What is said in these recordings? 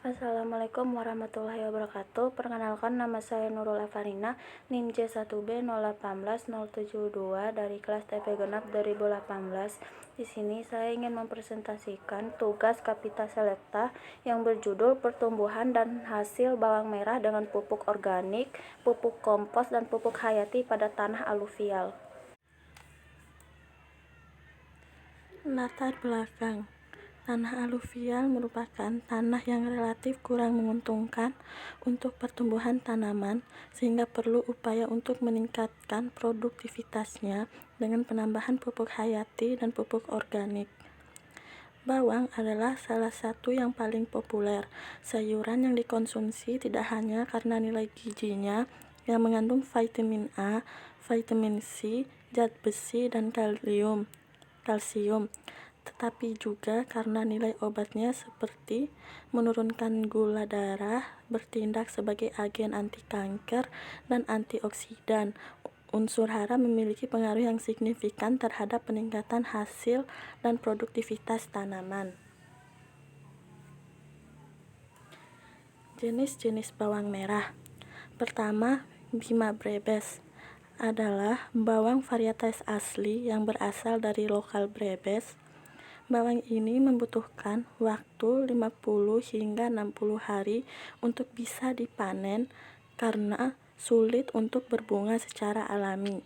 Assalamualaikum warahmatullahi wabarakatuh. Perkenalkan, nama saya Nurul Evarina, NIM J1B081072 dari kelas TP Genap 2018. Di sini saya ingin mempresentasikan tugas Kapita Selecta yang berjudul pertumbuhan dan hasil bawang merah dengan pupuk organik, pupuk kompos, dan pupuk hayati pada tanah aluvial. Latar belakang. Tanah aluvial merupakan tanah yang relatif kurang menguntungkan untuk pertumbuhan tanaman, sehingga perlu upaya untuk meningkatkan produktivitasnya dengan penambahan pupuk hayati dan pupuk organik. Bawang adalah salah satu yang paling populer. Sayuran yang dikonsumsi tidak hanya karena nilai gizinya yang mengandung vitamin A, vitamin C, zat besi, dan kalsium, tetapi juga karena nilai obatnya seperti menurunkan gula darah, bertindak sebagai agen anti kanker, dan antioksidan. Unsur hara memiliki pengaruh yang signifikan terhadap peningkatan hasil dan produktivitas tanaman. Jenis-jenis bawang merah. Pertama, Bima Brebes adalah bawang varietas asli yang berasal dari lokal Brebes. Bawang ini membutuhkan waktu 50 hingga 60 hari untuk bisa dipanen karena sulit untuk berbunga secara alami.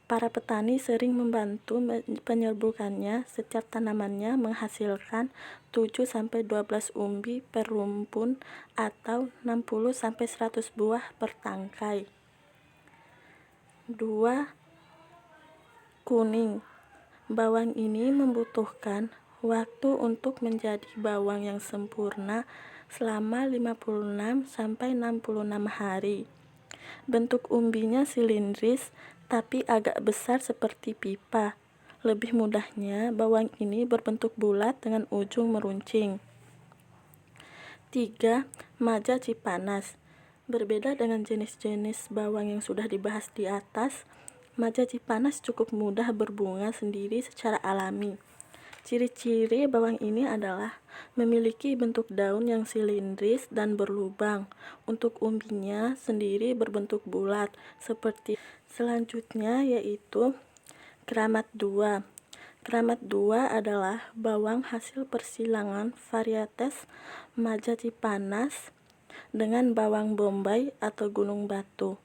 Para petani sering membantu penyerbukannya setiap tanamannya menghasilkan 7-12 umbi per rumpun atau 60-100 buah per tangkai. 2. Kuning. Bawang ini membutuhkan waktu untuk menjadi bawang yang sempurna selama 56-66 hari. Bentuk umbinya silindris tapi agak besar seperti pipa. Lebih mudahnya, bawang ini berbentuk bulat dengan ujung meruncing. 3. Maja Cipanas. Berbeda dengan jenis-jenis bawang yang sudah dibahas di atas, Maja Cipanas cukup mudah berbunga sendiri secara alami. Ciri-ciri bawang ini adalah memiliki bentuk daun yang silindris dan berlubang. Untuk umbinya sendiri berbentuk bulat seperti. Selanjutnya yaitu Keramat 2. Keramat 2 adalah bawang hasil persilangan varietas Maja Cipanas dengan bawang Bombay atau Gunung Batu.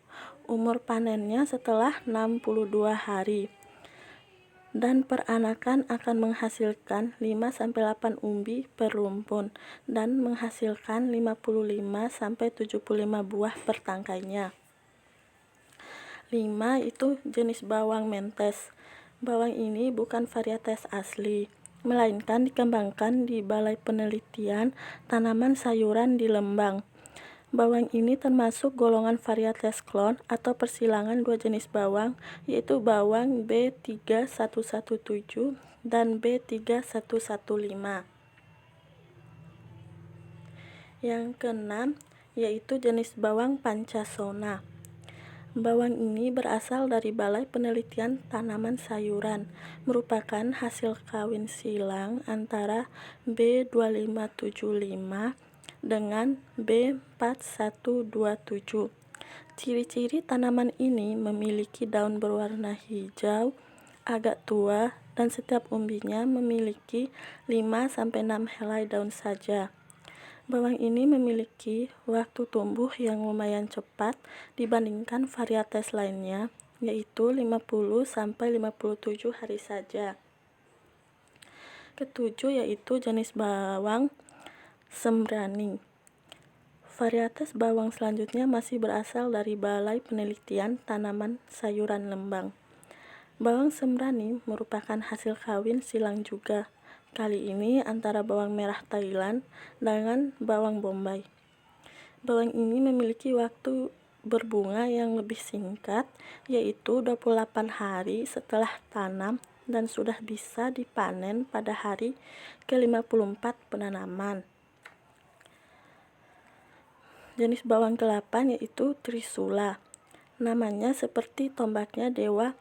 Umur panennya setelah 62 hari. Dan peranakan akan menghasilkan 5-8 umbi per rumpun dan menghasilkan 55-75 buah per tangkainya. 5. Itu jenis bawang mentes. Bawang ini bukan varietas asli, melainkan dikembangkan di Balai Penelitian Tanaman Sayuran di Lembang. Bawang ini termasuk golongan varietas klon atau persilangan dua jenis bawang, yaitu bawang B3117 dan B3115. Yang keenam yaitu jenis bawang Pancasona. Bawang ini berasal dari Balai Penelitian Tanaman Sayuran, merupakan hasil kawin silang antara B2575 dengan B4127. Ciri-ciri tanaman ini memiliki daun berwarna hijau, agak tua, dan setiap umbinya memiliki 5-6 helai daun saja. Bawang ini memiliki waktu tumbuh yang lumayan cepat dibandingkan varietas lainnya, yaitu 50-57 hari saja. Ketujuh yaitu jenis bawang Sembrani. Varietas bawang selanjutnya masih berasal dari Balai Penelitian Tanaman Sayuran Lembang. Bawang Sembrani merupakan hasil kawin silang juga, kali ini antara bawang merah Thailand dengan bawang Bombay. Bawang ini memiliki waktu berbunga yang lebih singkat, yaitu 28 hari setelah tanam dan sudah bisa dipanen pada hari ke-54 penanaman. Jenis bawang ke-8 yaitu Trisula. Namanya seperti tombaknya dewa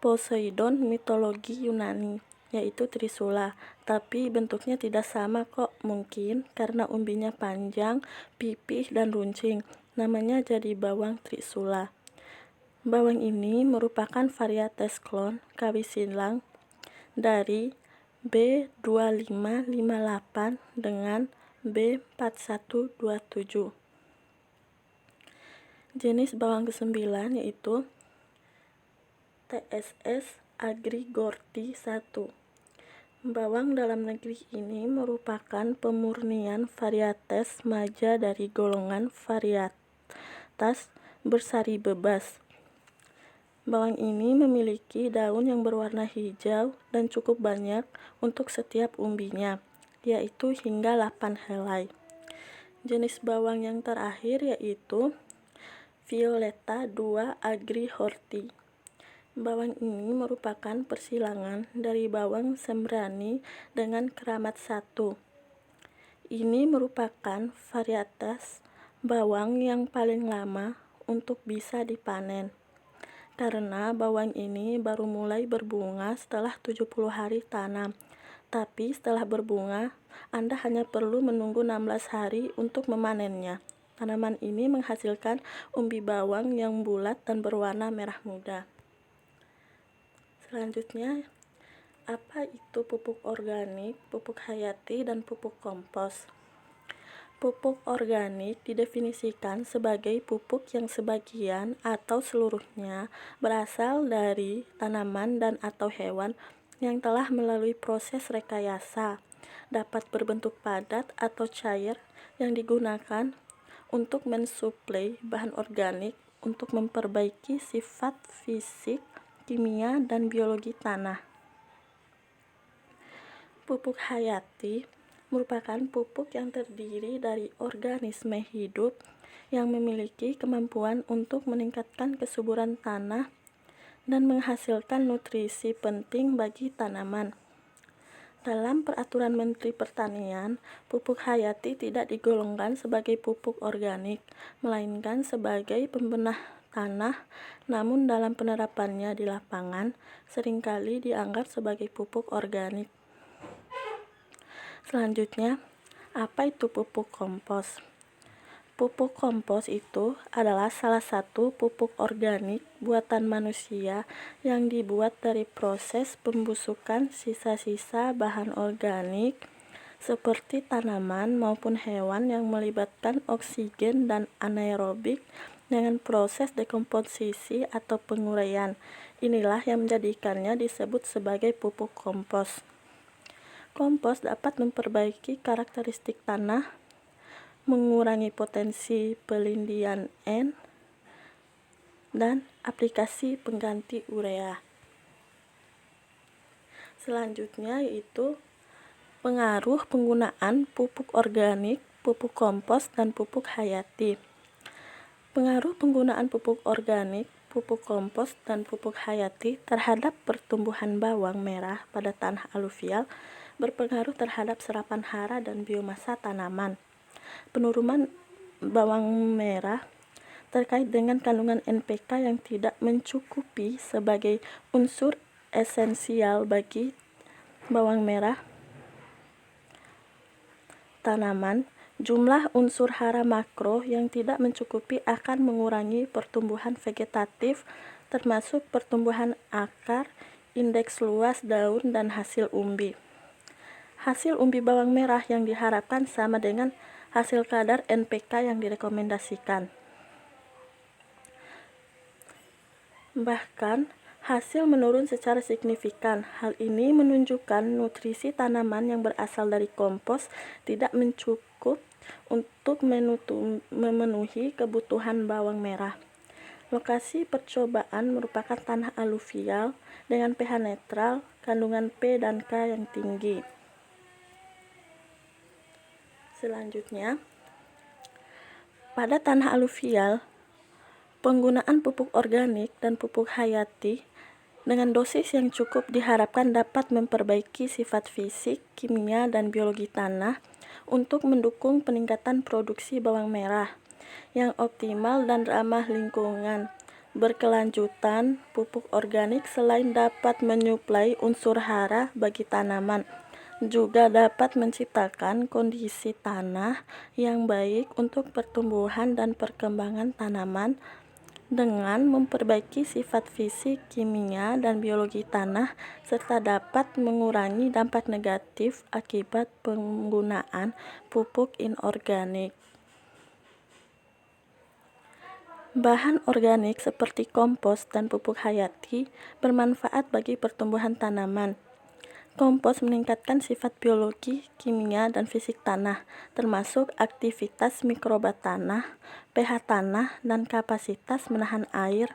Poseidon mitologi Yunani. yaitu trisula. Tapi bentuknya tidak sama kok, mungkin karena umbinya panjang, pipih, dan runcing. Namanya jadi bawang trisula. Bawang ini merupakan varietas klon kawis silang dari B2558 dengan B4127. Jenis bawang ke-9 yaitu TSS agrigorti 1. Bawang dalam negeri ini merupakan pemurnian varietas maja dari golongan varietas bersari bebas. Bawang ini memiliki daun yang berwarna hijau dan cukup banyak untuk setiap umbinya, yaitu hingga 8 helai. Jenis bawang yang terakhir yaitu Violeta 2 agrihorti. Bawang ini merupakan persilangan dari bawang sembrani dengan keramat 1. Ini merupakan varietas bawang yang paling lama untuk bisa dipanen, karena bawang ini baru mulai berbunga setelah 70 hari tanam. Tapi setelah berbunga, Anda hanya perlu menunggu 16 hari untuk memanennya. Tanaman ini menghasilkan umbi bawang yang bulat dan berwarna merah muda. Selanjutnya, apa itu pupuk organik, pupuk hayati, dan pupuk kompos? Pupuk organik didefinisikan sebagai pupuk yang sebagian atau seluruhnya berasal dari tanaman dan atau hewan yang telah melalui proses rekayasa, dapat berbentuk padat atau cair yang digunakan untuk mensuplai bahan organik untuk memperbaiki sifat fisik, kimia, dan biologi tanah. Pupuk hayati merupakan pupuk yang terdiri dari organisme hidup yang memiliki kemampuan untuk meningkatkan kesuburan tanah dan menghasilkan nutrisi penting bagi tanaman. Dalam Peraturan Menteri Pertanian, pupuk hayati tidak digolongkan sebagai pupuk organik, melainkan sebagai pembenah tanah, namun dalam penerapannya di lapangan seringkali dianggap sebagai pupuk organik. Selanjutnya, apa itu pupuk kompos? Pupuk kompos itu adalah salah satu pupuk organik buatan manusia yang dibuat dari proses pembusukan sisa-sisa bahan organik seperti tanaman maupun hewan yang melibatkan oksigen dan anaerobik dengan proses dekomposisi atau penguraian. Inilah yang menjadikannya disebut sebagai pupuk kompos. Kompos dapat memperbaiki karakteristik tanah, mengurangi potensi pelindian N, dan aplikasi pengganti urea. Selanjutnya yaitu pengaruh penggunaan pupuk organik, pupuk kompos, dan pupuk hayati. Pengaruh penggunaan pupuk organik, pupuk kompos, dan pupuk hayati terhadap pertumbuhan bawang merah pada tanah aluvial berpengaruh terhadap serapan hara dan biomasa tanaman. Penurunan bawang merah terkait dengan kandungan NPK yang tidak mencukupi sebagai unsur esensial bagi bawang merah tanaman. Jumlah unsur hara makro yang tidak mencukupi akan mengurangi pertumbuhan vegetatif, termasuk pertumbuhan akar, indeks luas daun, dan hasil umbi. Hasil umbi bawang merah yang diharapkan sama dengan hasil kadar NPK yang direkomendasikan. Bahkan, hasil menurun secara signifikan. Hal ini menunjukkan nutrisi tanaman yang berasal dari kompos tidak mencukup untuk memenuhi kebutuhan bawang merah. Lokasi percobaan merupakan tanah aluvial dengan pH netral, kandungan P dan K yang tinggi. Selanjutnya, pada tanah aluvial, penggunaan pupuk organik dan pupuk hayati dengan dosis yang cukup diharapkan dapat memperbaiki sifat fisik, kimia, dan biologi tanah untuk mendukung peningkatan produksi bawang merah yang optimal dan ramah lingkungan. berkelanjutan. Pupuk organik selain dapat menyuplai unsur hara bagi tanaman, juga dapat menciptakan kondisi tanah yang baik untuk pertumbuhan dan perkembangan tanaman dengan memperbaiki sifat fisik, kimia, dan biologi tanah, serta dapat mengurangi dampak negatif akibat penggunaan pupuk inorganik. Bahan organik seperti kompos dan pupuk hayati bermanfaat bagi pertumbuhan tanaman. Kompos meningkatkan sifat biologi, kimia, dan fisik tanah, termasuk aktivitas mikroba tanah, pH tanah, dan kapasitas menahan air.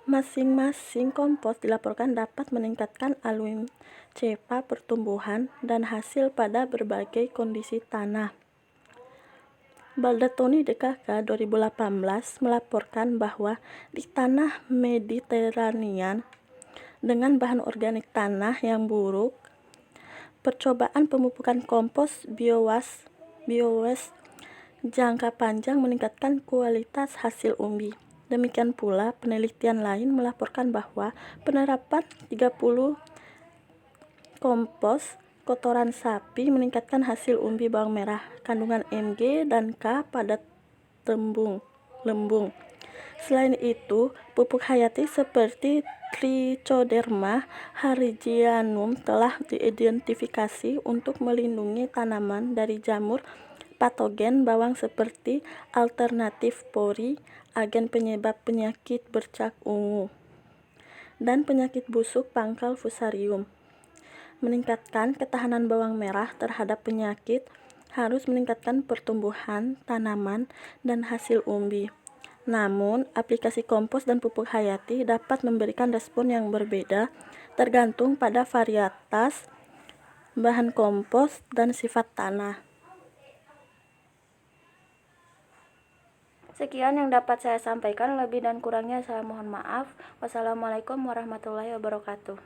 Masing-masing kompos dilaporkan dapat meningkatkan alum cepa pertumbuhan dan hasil pada berbagai kondisi tanah. Baldatoni DKK 2018 melaporkan bahwa di tanah Mediterranean dengan bahan organik tanah yang buruk, percobaan pemupukan kompos biowaste jangka panjang meningkatkan kualitas hasil umbi. Demikian pula, penelitian lain melaporkan bahwa penerapan 30 kompos kotoran sapi meningkatkan hasil umbi bawang merah, kandungan Mg dan K pada lembung. Selain itu, pupuk hayati seperti Trichoderma harzianum telah diidentifikasi untuk melindungi tanaman dari jamur patogen bawang seperti alternatif pori, agen penyebab penyakit bercak ungu, dan penyakit busuk pangkal fusarium. Meningkatkan ketahanan bawang merah terhadap penyakit harus meningkatkan pertumbuhan tanaman dan hasil umbi. Namun, aplikasi kompos dan pupuk hayati dapat memberikan respon yang berbeda tergantung pada varietas bahan kompos dan sifat tanah. Sekian yang dapat saya sampaikan, lebih dan kurangnya saya mohon maaf. Wassalamualaikum warahmatullahi wabarakatuh.